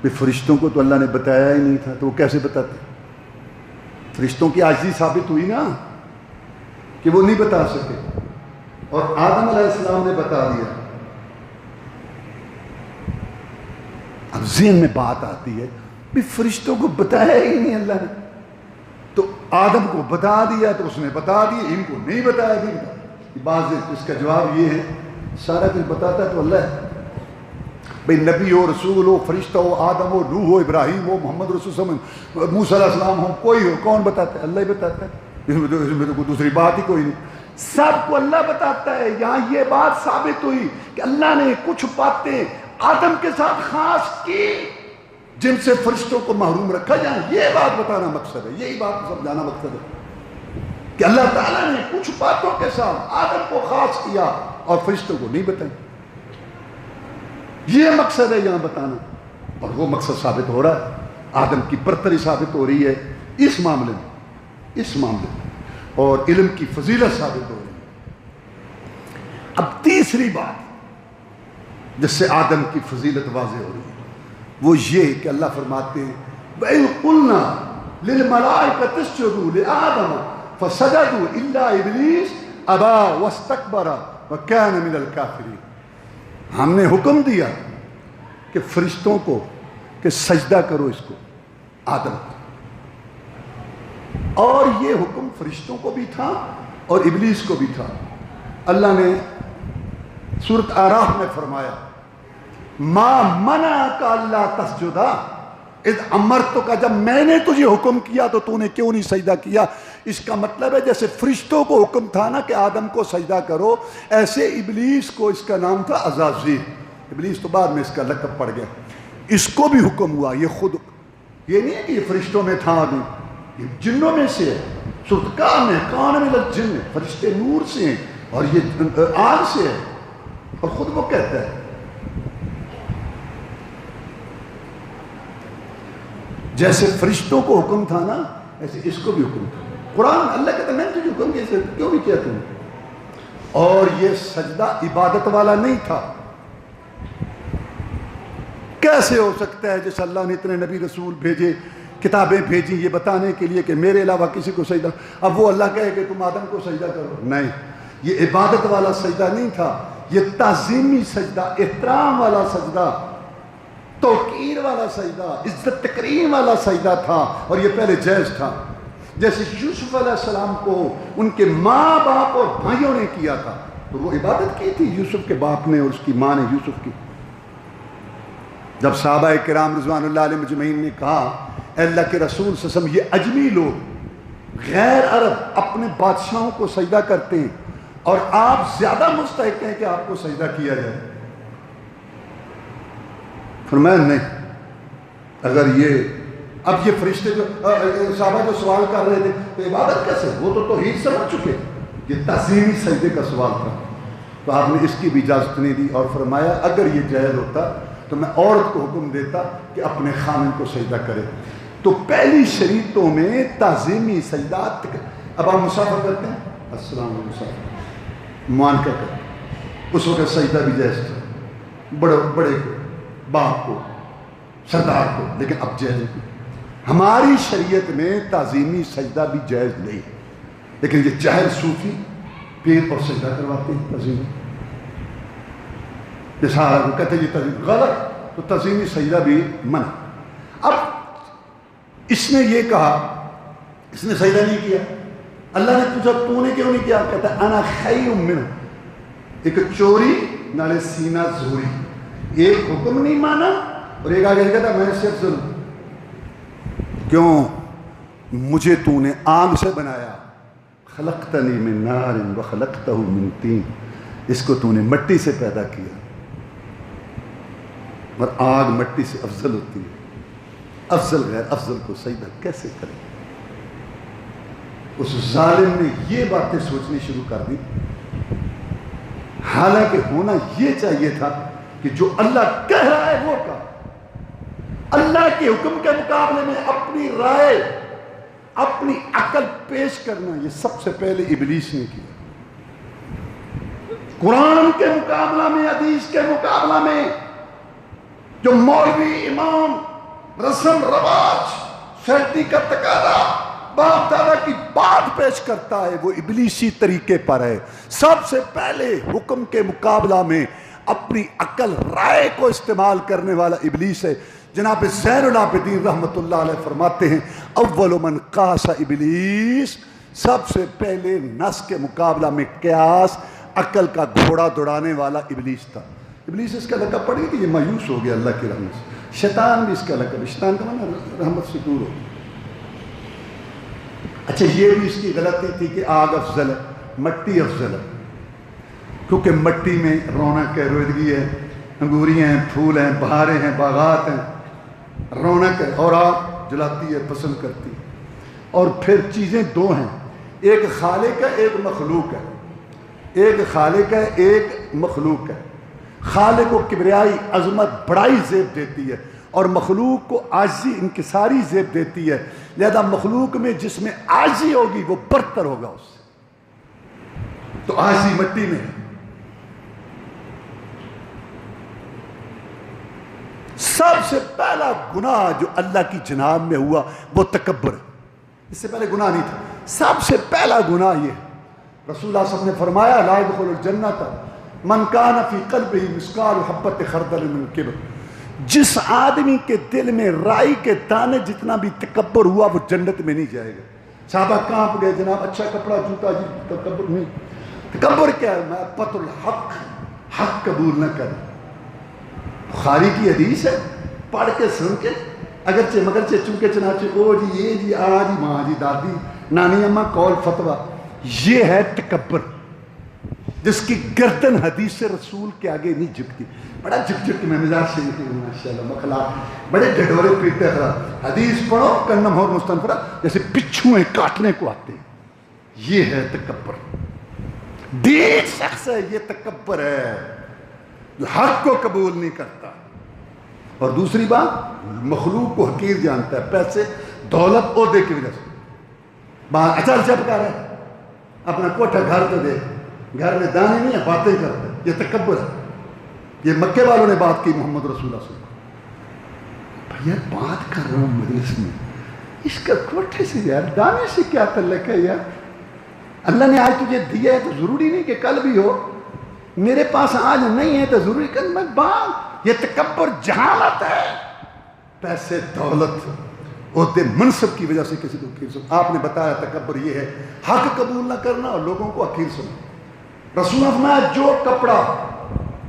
میں، فرشتوں کو تو اللہ نے بتایا ہی نہیں تھا، تو وہ کیسے بتاتے؟ فرشتوں کی عاجزی ثابت ہوئی نا کہ وہ نہیں بتا سکے، اور آدم علیہ السلام نے بتا دیا۔ اب ذہن میں بات آتی ہے بھی فرشتوں کو بتایا ہی نہیں اللہ نے، تو آدم کو بتا دیا تو اس نے بتا دیا، ان کو نہیں بتایا، نہیں بتایا۔ بعض اس کا جواب یہ ہے سارا کچھ بتاتا ہے تو اللہ ہے بھئی، نبی ہو، رسول ہو، فرشتہ ہو، آدم ہو، نوح ہو، ابراہیم ہو، محمد رسول صلی اللہ علیہ وسلم، موسیٰ علیہ السلام ہو، کوئی ہو، کون بتاتا ہے؟ اللہ ہی بتاتا ہے، اس میں تو کوئی دوسری بات ہی کوئی نہیں، سب کو اللہ بتاتا ہے۔ یہاں یہ بات ثابت ہوئی کہ اللہ نے کچھ باتیں آدم کے ساتھ خاص کی جن سے فرشتوں کو محروم رکھا جائے، یہ بات بتانا مقصد ہے، یہی بات سمجھانا مقصد ہے کہ اللہ تعالیٰ نے کچھ باتوں کے ساتھ آدم کو خاص کیا اور فرشتوں کو نہیں بتائیں. یہ مقصد ہے یہاں بتانا، اور وہ مقصد ثابت ہو رہا ہے. آدم کی برتری ثابت ہو رہی ہے اس معاملے میں، اور علم کی فضیلت ثابت ہو رہی ہے. اب تیسری بات جس سے آدم کی فضیلت واضح ہو رہی ہے وہ یہ کہ اللہ فرماتے ہیں وَإِذْ قُلْنَا لِلْمَلَائِكَةِ اسْجُدُوا لِآدَمَ فَسَجَدُوا إِلَّا إِبْلِيسَ أَبَىٰ وَاسْتَكْبَرَ وَكَانَ مِنَ الْكَافِرِينَ. ہم نے حکم دیا کہ فرشتوں کو کہ سجدہ کرو اس کو، آدم کو. اور یہ حکم فرشتوں کو بھی تھا اور ابلیس کو بھی تھا. اللہ نے سورۃ اعراف میں فرمایا ما منعک الا تسجدا اذ امرتک، جب میں نے تجھے حکم کیا تو تو نے کیوں نہیں سجدہ کیا. اس کا مطلب ہے جیسے فرشتوں کو حکم تھا نا کہ آدم کو سجدہ کرو، ایسے ابلیس کو، اس کا نام تھا عزازیل، ابلیس تو بعد میں اس کا لقب پڑ گیا، اس کو بھی حکم ہوا. یہ خود یہ نہیں ہے کہ یہ فرشتوں میں تھا آدمی، یہ جنوں میں سے ہے. سورۃ کہف میں کان من الجن، فرشتے نور سے ہیں اور یہ آگ سے ہے. اور خود وہ کہتا ہے جیسے فرشتوں کو حکم تھا نا ایسے اس کو بھی حکم تھا. قرآن اللہ کہتا ہے میں نے تجھے حکم کیا، کیوں نہیں کیا تم نے. اور یہ سجدہ عبادت والا نہیں تھا. کیسے ہو سکتا ہے جیسے اللہ نے اتنے نبی رسول بھیجے، کتابیں بھیجی یہ بتانے کے لیے کہ میرے علاوہ کسی کو سجدہ، اب وہ اللہ کہے کہ تم آدم کو سجدہ کرو. نہیں، یہ عبادت والا سجدہ نہیں تھا، یہ تعظیمی سجدہ، احترام والا سجدہ، توقیر والا سجدہ، عزت تکریم والا سجدہ تھا. اور یہ پہلے جائز تھا. جیسے یوسف علیہ السلام کو ان کے ماں باپ اور بھائیوں نے کیا تھا تو وہ عبادت کی تھی یوسف کے باپ نے اور اس کی ماں نے یوسف کی. جب صحابہ کرام رضوان اللہ علیہ مجمعین نے کہا اے اللہ کے رسول صلی اللہ علیہ وسلم، یہ اجمی لوگ غیر عرب اپنے بادشاہوں کو سجدہ کرتے ہیں اور آپ زیادہ مستحق ہیں کہ آپ کو سجدہ کیا جائے. فرمایا نہیں، اگر یہ اب یہ فرشتے جو صحابہ جو سوال کر رہے تھے تو عبادت کیسے، وہ تو توحید سمجھ چکے، یہ تعظیمی سجدے کا سوال تھا. تو آپ نے اس کی بھی اجازت نہیں دی اور فرمایا اگر یہ جائز ہوتا تو میں عورت کو حکم دیتا کہ اپنے خامن کو سجدہ کرے. تو پہلی شریعتوں میں تعظیمی سجدات. اب آپ مسافر کرتے ہیں، السلام علیکم مسافر معانقہ کرتے، اس وقت سجدہ بھی جائز تھا، بڑے کو، باپ کو، سردار کو، لیکن اب جائز نہیں. ہماری شریعت میں تعظیمی سجدہ بھی جائز نہیں، لیکن یہ جاہل صوفی پیر اور سجدہ کرواتے ہیں تعظیمی. جیسا کو کہتے ہیں یہ تعظیم غلط، تو تعظیمی سجدہ بھی منع. اب اس نے یہ کہا، اس نے سجدہ نہیں کیا. اللہ نے پوچھا تو نے کیوں نہیں کیا؟ کہتا ہے انا خیر منہ، ایک چوری نالے سینہ زوری. ایک حکم نہیں مانا اور ایک آگے کہتا میں صرف ظلم. کیوں؟ مجھے تو نے آگ سے بنایا، خلقتنی من نار وخلقتہ من طین، اس کو تو نے مٹی سے پیدا کیا اور آگ مٹی سے افضل ہوتی ہے. افضل غیر افضل کو سجدہ کیسے کرے؟ اس ظالم نے یہ باتیں سوچنی شروع کر دی، حالانکہ ہونا یہ چاہیے تھا کہ جو اللہ کہہ رہا ہے وہ کہا. اللہ کے حکم کے مقابلے میں اپنی رائے، اپنی عقل پیش کرنا یہ سب سے پہلے ابلیس نے کیا. قرآن کے مقابلہ میں، حدیث کے مقابلہ میں جو مولوی امام رسم رواج سیٹی کا تقاضا باپ دادا کی بات پیش کرتا ہے وہ ابلیسی طریقے پر ہے. سب سے پہلے حکم کے مقابلہ میں اپنی عقل رائے کو استعمال کرنے والا ابلیس ہے. جناب زین العابدین رحمۃ اللہ علیہ فرماتے ہیں اول من قاس ابلیس، سب سے پہلے نس کے مقابلہ میں قیاس، عقل کا گھوڑا دوڑانے والا ابلیس تھا. ابلیس اس کا لقب پڑ گیا کہ یہ مایوس ہو گیا اللہ کی رحمت سے. شیطان بھی اس کا لقب، شیطان کا معنی رحمت سے دور ہو. اچھا یہ بھی اس کی غلطی تھی کہ آگ افضل ہے، مٹی افضل ہے، کیونکہ مٹی میں رونق ہے، رویدگی ہے، انگوریاں ہیں، پھول ہیں، بہاریں ہیں، باغات ہیں، رونق ہے. اور آگ جلاتی ہے، پسند کرتی ہے. اور پھر چیزیں دو ہیں، ایک خالق ہے، ایک مخلوق ہے. ایک خالق ہے، ایک مخلوق ہے۔ خالق کو کبریائی، عظمت، بڑائی زیب دیتی ہے، اور مخلوق کو عاجزی، انکساری زیب دیتی ہے۔ لہذا مخلوق میں جس میں عاجزی ہوگی وہ برتر ہوگا اس سے۔ تو عاجزی مٹی میں ہے۔ سب سے پہلا گناہ جو اللہ کی جناب میں ہوا وہ تکبر ہے۔ اس سے پہلے گناہ نہیں تھا، سب سے پہلا گناہ یہ ہے۔ رسول اللہ صلی اللہ علیہ وسلم نے فرمایا لا يدخل الجنۃ من کان فی قلبہ مثقال حبۃ خردل من کبر، جس آدمی کے دل میں رائی کے دانے جتنا بھی تکبر ہوا وہ جنت میں نہیں جائے گا۔ صحابہ کانپ گئے، جناب اچھا کپڑا جوتا جی، تکبر نہیں۔ تکبر کیا ہے؟ محبت الحق، حق قبول نہ کرنا۔ بخاری کی حدیث ہے، پڑھ کے سن کے اگرچہ مگرچہ چونکہ چنانچہ او جی یہ جی آ جی ماں جی دادی نانی اماں قول فتویٰ، یہ ہے تکبر، جس کی گردن حدیث رسول کے آگے نہیں جھکتی۔ بڑا جھک جھک کے میں مزاج سے نکلی ہوں ماشاءاللہ، مخلاق بڑے ڈھڈورے پیٹتے خراب، حدیث پڑھو کنم اور مستنفرہ جیسے بچھویں کاٹنے کو آتے ہیں۔ یہ ہے تکبر، دیکھ شخص ہے، یہ تکبر ہے جو حق کو قبول نہیں کرتا۔ اور دوسری بات، مخلوق کو حقیر جانتا ہے، پیسے دولت عہدے کی وجہ سے۔ بات اچھا چپکا رہا ہے، اپنا کوٹھا گھر تو دے، گھر میں دانے نہیں ہیں، باتیں کرتے ہیں، یہ تکبر ہے۔ یہ مکے والوں نے بات کی محمد رسول اللہ صلی اللہ علیہ وسلم، بھیا بات کر رہا ہوں مجلس میں، اس کا کوٹھے سے یار دانے سے کیا تعلق ہے یار؟ اللہ نے آج تجھے دیا ہے تو ضروری نہیں کہ کل بھی ہو، میرے پاس آج نہیں ہے تو ضروری کہ میں بات، یہ تکبر جہالت ہے۔ پیسے دولت عہدے منصب کی وجہ سے کسی کو حقیر سمجھنا۔ آپ نے بتایا تکبر یہ ہے حق قبول نہ کرنا اور لوگوں کو حقیر سمجھنا۔ رسول نے فرمایا جو کپڑا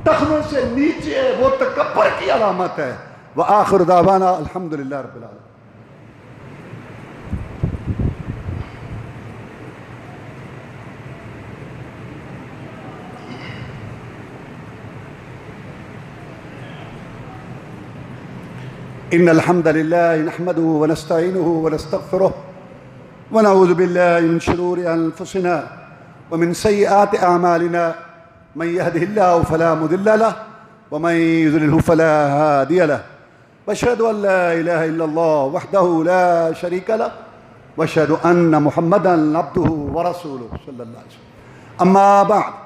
ٹخنوں سے نیچے ہے وہ تکبر کی علامت ہے۔ وآخر دعوانا الحمدللہ رب العالمین۔ إن الحمد لله نحمده ونستعينه ونستغفره ونعوذ بالله من شرور أنفسنا ومن سيئات أعمالنا، من يهده الله فلا مضل له ومن يضلل فلا هادي له، وأشهد أن لا إله إلا الله وحده لا شريك له، وأشهد أن محمدا عبده ورسوله صلى الله عليه وسلم۔ أما بعد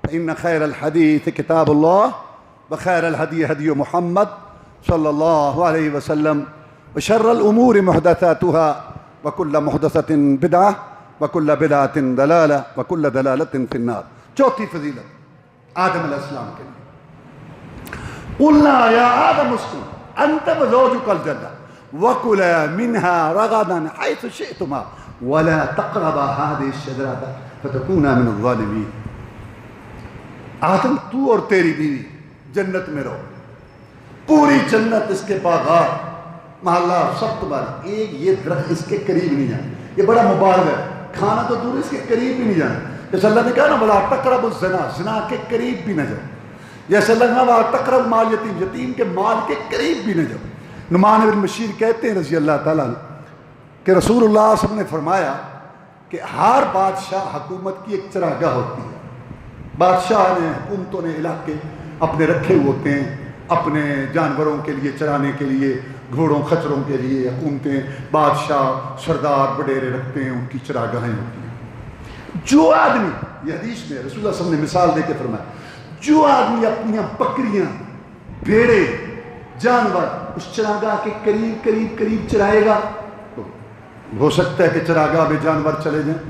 فإن خير الحديث كتاب الله، وخير الهدي هدي محمد صلی اللہ علیہ وسلم، وشر الامور محدثاتها وكل محدثة بدعة وكل بدعة ضلالة وكل ضلالة في النار۔ چوتھی فضیلت آدم علیہ السلام کے لیے، قلنا یا آدم اسکن انت وزوجک الجنة وكلا منها رغدا حيث شئتما ولا تقربا هذه الشجرة فتكونا من الظالمين۔ آدم تو اور تیری بیوی جنت میں رہو، پوری جنت اس کے باغات محلہ سب تمہارا، ایک یہ درخت اس کے قریب نہیں جانا۔ یہ بڑا مبارک ہے، کھانا تو دور اس کے قریب بھی نہیں جانا۔ جیسے اللہ نے کہا نا بلا تقربوا الزنا، زنا کے قریب بھی نہ جاؤ۔ جیسے اللہ نے کہا تقربوا مال یتیم، یتیم کے مال کے قریب بھی نہ جاؤ۔ نعمان بن بشیر کہتے ہیں رضی اللہ تعالیٰ کہ رسول اللہ صلی اللہ علیہ وسلم نے فرمایا کہ ہر بادشاہ حکومت کی ایک چراگاہ ہوتی ہے۔ بادشاہ نے، حکومتوں نے علاقے اپنے رکھے ہوتے ہیں اپنے جانوروں کے لیے، چرانے کے لیے، گھوڑوں خچروں کے لیے۔ حکومتیں، بادشاہ، سردار وڈیرے رکھتے ہیں، ان کی چراگاہیں ہوتی ہیں۔ جو آدمی، یہ حدیث میں رسول اللہ صلی اللہ علیہ وسلم نے مثال دے کے فرمایا، جو آدمی اپنی بکریاں، بھیڑے، جانور اس چراگاہ کے قریب قریب قریب چرائے گا تو ہو سکتا ہے کہ چراگاہ میں جانور چلے جائیں،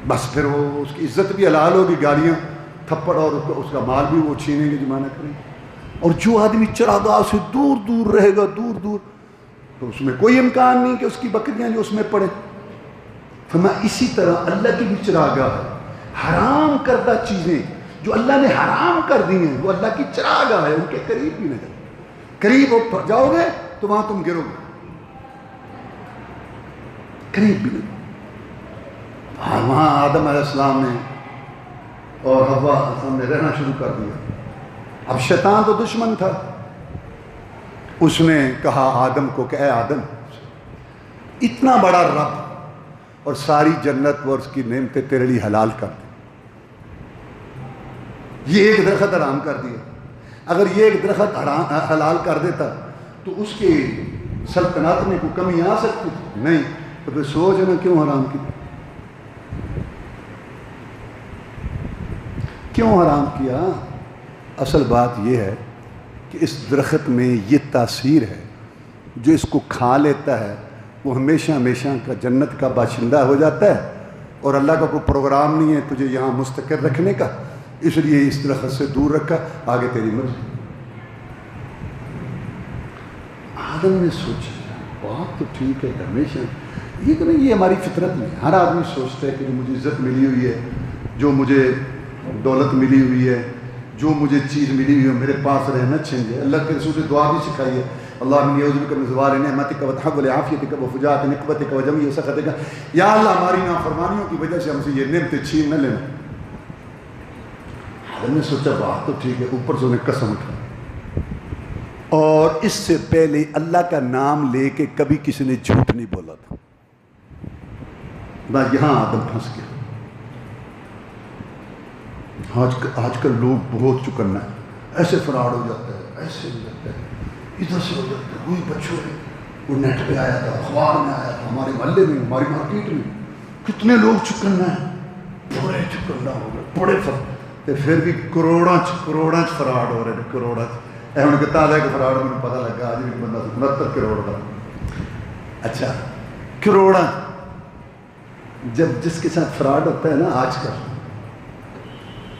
بس پھر وہ اس کی عزت بھی حلال ہوگی، گالیاں تھپڑ اور اس کا مال بھی وہ چھینیں گے، جمانہ کریں گے۔ اور جو آدمی چراگاہ سے دور دور رہے گا، دور دور، تو اس میں کوئی امکان نہیں کہ اس کی بکریاں جو اس میں پڑے۔ فرمایا اسی طرح اللہ کی بھی چراگاہ ہے، حرام کردہ چیزیں جو اللہ نے حرام کر دی ہیں وہ اللہ کی چراگاہ ہے، ان کے قریب بھی نہ جاؤ۔ قریب ہو جاؤ گے تو وہاں تم گرو گے، قریب بھی نہیں۔ وہاں آدم علیہ السلام نے اور حوا علیہ السلام نے رہنا شروع کر دیا۔ اب شیطان تو دشمن تھا، اس نے کہا آدم کو کہ اے آدم، اتنا بڑا رب اور ساری جنت اور اس کی نعمتیں تیرے لیے حلال کر دیں، یہ ایک درخت حرام کر دیا. اگر یہ ایک درخت حلال کر دیتا تو اس کی سلطنت میں کوئی کمی آ سکتی تھی؟ نہیں. تو پھر سوچ نا کیوں حرام کی، کیوں حرام کیا؟ اصل بات یہ ہے کہ اس درخت میں یہ تاثیر ہے، جو اس کو کھا لیتا ہے وہ ہمیشہ ہمیشہ کا جنت کا باشندہ ہو جاتا ہے، اور اللہ کا کوئی پروگرام نہیں ہے تجھے یہاں مستقر رکھنے کا، اس لیے اس درخت سے دور رکھا، آگے تیری مرضی. آدم نے سوچا بات تو ٹھیک ہے، ہمیشہ یہ کہ نہیں، یہ ہماری فطرت میں ہر آدمی سوچتا ہے کہ جو مجھے عزت ملی ہوئی ہے، جو مجھے دولت ملی ہوئی ہے، جو مجھے چیز ملی ہوئی ہے میرے پاس رہنا چھن جائے. اللہ کے رسول نے دعا بھی سکھائی ہے، اللہم اعوذ بک من زوال نعمتک وتحول عافیتک وفجاءۃ نقمتک وجمیع سخطک. یا اللہ ہماری نافرمانیوں کی وجہ سے ہم سے یہ نعمتیں چھین نہ لینا. آدم نے سوچا بات تو ٹھیک ہے، اوپر سے انہیں قسم اٹھا، اور اس سے پہلے اللہ کا نام لے کے کبھی کسی نے جھوٹ نہیں بولا تھا. بس یہاں آدم پھنس گیا. آج کل لوگ بہت چکنا ہے، ایسے فراڈ ہو جاتا ہے، ایسے ہو جاتا ہے، ادھر سے ہو جاتا ہے. وہی بچوں نے وہ نیٹ پہ آیا تھا، اخبار میں آیا تھا، ہمارے محلے میں، ہماری مارکیٹ میں کتنے لوگ چکنا ہے، بڑے چکنا ہو گئے، بڑے فرق. پھر بھی کروڑاں فراڈ ہو رہے ہیں، کروڑاں. ان کے تازہ کہ فراڈ مجھے پتہ لگا آج بھی بندہ 69 کروڑ کا. اچھا کروڑاں. جب جس کے ساتھ فراڈ ہوتا ہے نا آج کل،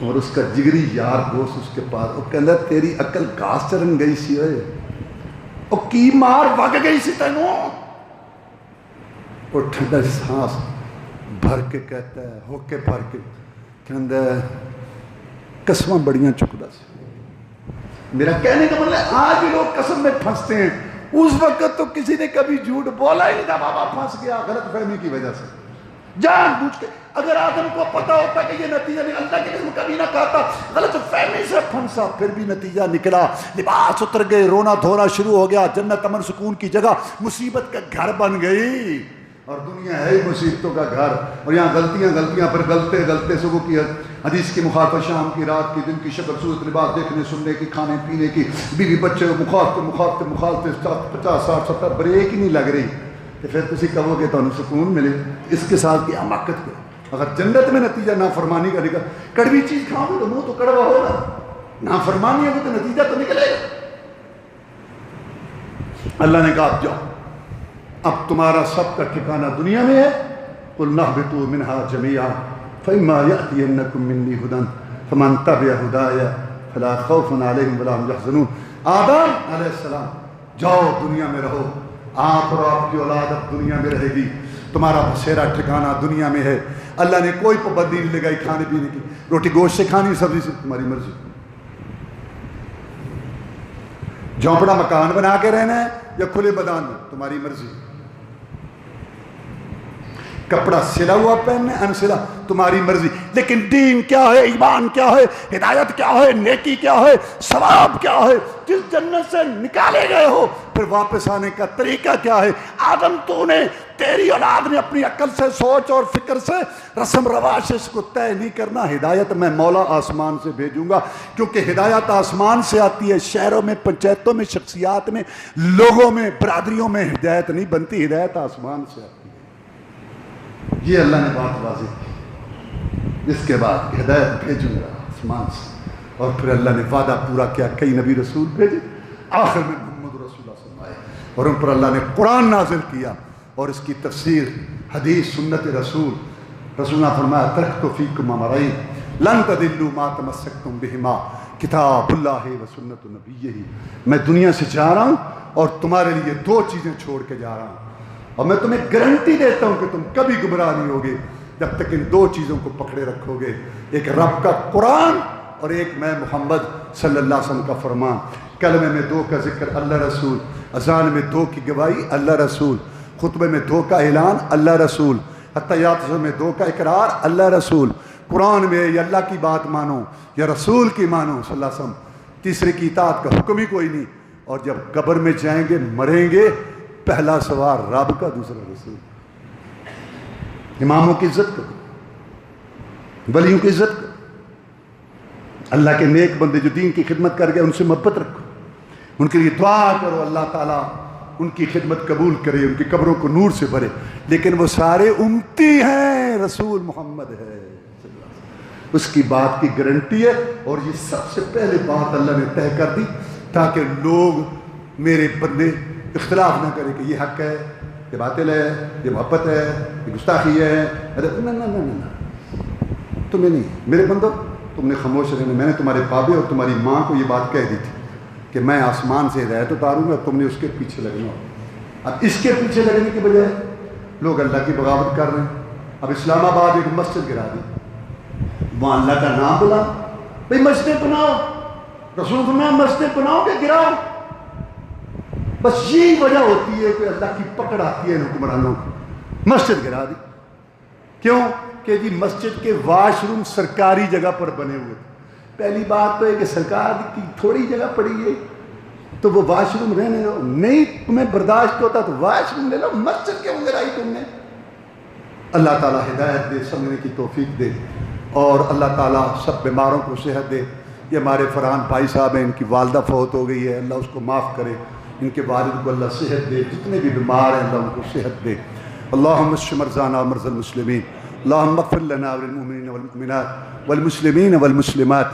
اور اس کا جگری یار دوست اس کے پاس، وہ کہندا تیری عقل گھاس چرن گئی سی، ہوئے او کی مار وگ گئی سی تینوں. وہ ٹھنڈا سانس بھر کے کہتا ہے، ہو کے بھر کے کہندا قسماں بڑیاں چکدا سی. میرا کہنے کا مطلب ہے آج بھی لوگ قسم میں پھنستے ہیں. اس وقت تو کسی نے کبھی جھوٹ بولا ہی نہیں تھا، بابا پھنس گیا غلط فہمی کی وجہ سے، جان بوجھ کے. اگر آدم کو پتا ہوتا کہ یہ نتیجہ نہیں، اللہ کی قسم کبھی نہ کہتا، غلط فہمی سے پھنسا، پھر بھی نتیجہ نکلا. لباس اتر گئے، رونا دھونا شروع ہو گیا، جنت امن سکون کی جگہ مصیبت کا گھر بن گئی. اور دنیا ہے ہی مصیبتوں کا گھر، اور یہاں غلطیاں پر غلطے سگو کی حدیث کی مخالفت، شام کی رات کی دن کی، شکل صورت لباس دیکھنے سننے کی، کھانے پینے کی، بیوی بچے مخالفت 50 60 70 بریک ہی نہیں لگ رہی. تو پھر تسی کہو کہ تمہیں سکون ملے، اس کے ساتھ کی حماقت کرو. اگر جنت میں نتیجہ نافرمانی کا نکل، کڑوی چیز کھاؤ گے تو منہ تو کڑوا ہوگا، نافرمانی ہوگی تو نتیجہ تو نکلے گا. اللہ نے کہا اب جاؤ، اب تمہارا سب کا ٹھکانہ دنیا میں ہے. قُلْ نَهْبِطُوا مِنْهَا جَمِيعًا فَإِمَّا يَأْتِيَنَّكُم مِّنِّي هُدًى فَمَن تَبِعَ هُدَايَ فَلَا خَوْفٌ عَلَيْهِمْ وَلَا هُمْ يَحْزَنُونَ. آدم علیہ السلام جاؤ دنیا میں رہو، آپ اور آپ کی اولاد اب دنیا میں رہے گی، تمہارا بسیرا ٹھکانہ دنیا میں ہے. اللہ نے کوئی پابندی نہیں لگائی کھانے پینے کی، روٹی گوشت سے کھانی، سبزی سے، تمہاری مرضی. جھونپڑا مکان بنا کے رہنا ہے یا کھلے میدان میں، تمہاری مرضی. کپڑا سلا ہوا پہننا ہے انسلا، تمہاری مرضی. لیکن دین کیا ہے، ایمان کیا ہے، ہدایت کیا ہے، نیکی کیا ہے، ثواب کیا ہے، جس جنت سے نکالے گئے ہو پھر واپس آنے کا طریقہ کیا ہے. آدم تو نے، تیری اولاد نے اپنی عقل سے، سوچ اور فکر سے، رسم رواج سے اس کو طے نہیں کرنا. ہدایت میں مولا آسمان سے بھیجوں گا، کیونکہ ہدایت آسمان سے آتی ہے. شہروں میں، پنچایتوں میں، شخصیات میں، لوگوں میں، برادریوں میں ہدایت نہیں بنتی، ہدایت آسمان سے آتی ہے. یہ اللہ نے بات واضح کی. اس کے بعد ہدایت بھیجوں گا آسمان سے، اور پھر اللہ نے وعدہ پورا کیا، کئی نبی رسول بھیجے، آخر میں محمد رسول اللہ صلی اللہ علیہ وسلم، اور ان پر اللہ نے قرآن نازل کیا اور اس کی تفسیر حدیث سنت رسول. رسول نے فرمایا ترکت فیکم امرین لن تضلوا ما تمسکتم بہما کتاب اللہ و سنت نبیہ. میں دنیا سے جا رہا ہوں اور تمہارے لیے 2 چیزیں چھوڑ کے جا رہا ہوں، اور میں تمہیں گارنٹی دیتا ہوں کہ تم کبھی گمراہ نہیں ہوگے جب تک ان 2 چیزوں کو پکڑے رکھو گے. ایک رب کا قرآن اور ایک میں محمد صلی اللہ علیہ وسلم کا فرمان. کلمے میں 2 کا ذکر اللہ رسول، اذان میں 2 کی گواہی اللہ رسول، خطبے میں 2 کا اعلان اللہ رسول، حتیات میں 2 کا اقرار اللہ رسول. قرآن میں یا اللہ کی بات مانو یا رسول کی مانو صلی اللہ علیہ وسلم، تیسرے کی اطاعت کا حکم ہی کوئی نہیں. اور جب قبر میں جائیں گے، مریں گے، پہلا سوال رب کا، دوسرا رسول. اماموں کی عزت کرو، ولیوں کی عزت کرو، اللہ کے نیک بندے جو دین کی خدمت کر گئے ان سے محبت رکھو، ان کے لیے دعا کرو، اللہ تعالیٰ ان کی خدمت قبول کرے، ان کی قبروں کو نور سے بھرے۔ لیکن وہ سارے امتی ہیں، رسول محمد ہے، اس کی بات کی گارنٹی ہے۔ اور یہ سب سے پہلے بات اللہ نے طے کر دی تاکہ لوگ میرے بندے اختلاف نہ کریں کہ یہ حق ہے، یہ باطل ہے، یہ محبت ہے، یہ گستاخی ہے۔ نہ تمہیں نہیں، میرے بندو تم نے خاموش رہنا۔ میں نے تمہارے بابے اور تمہاری ماں کو یہ بات کہہ دی تھی کہ میں آسمان سے ہدایت اتاروں گا، تم نے اس کے پیچھے لگنا ہو۔ اب اس کے پیچھے لگنے کی بجائے لوگ اللہ کی بغاوت کر رہے ہیں۔ اب اسلام آباد ایک مسجد گرا دی، وہاں اللہ کا نام بلا، بھئی مسجد بناؤ، رسول فرمایا مسجد بناؤ کہ گراؤ۔ بس یہی وجہ ہوتی ہے کہ اللہ کی پکڑ آتی ہے حکمرانوں کو، مسجد گرا دی۔ کیوں کہ جی مسجد کے واش روم سرکاری جگہ پر بنے ہوئے تھے۔ پہلی بات تو ہے کہ سرکار کی تھوڑی جگہ پڑی ہے تو وہ واش روم رہنے دو، نہیں تمہیں برداشت ہوتا تو واش روم لے لو، مسجد کیوں گرائی تم نے؟ اللہ تعالیٰ ہدایت دے، سمجھنے کی توفیق دے، اور اللہ تعالیٰ سب بیماروں کو صحت دے۔ یہ ہمارے فرحان بھائی صاحب ہیں، ان کی والدہ فوت ہو گئی ہے، اللہ اس کو معاف کرے، ان کے والد کو اللہ صحت دے، جتنے بھی بیمار ہیں اللہ ان کو صحت دے۔ اللہم اشف مرضانا ومرضى المسلمین، اللہم اغفر لنا وللمؤمنین والمؤمنات والمسلمین والمسلمات،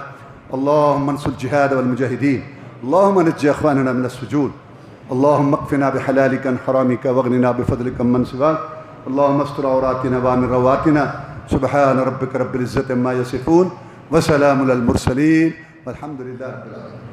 اللہم انصر الجہاد والمجاہدین، اللہم نجی اخواننا من السجون، اللہم اکفنا بحلالک عن حرامک واغننا بفضلک عمن سواک، اللہم استر عوراتنا وآمن رواتنا، سبحان ربک رب العزت عما یصفون وسلام علی المرسلین والحمد للہ رب العالمین۔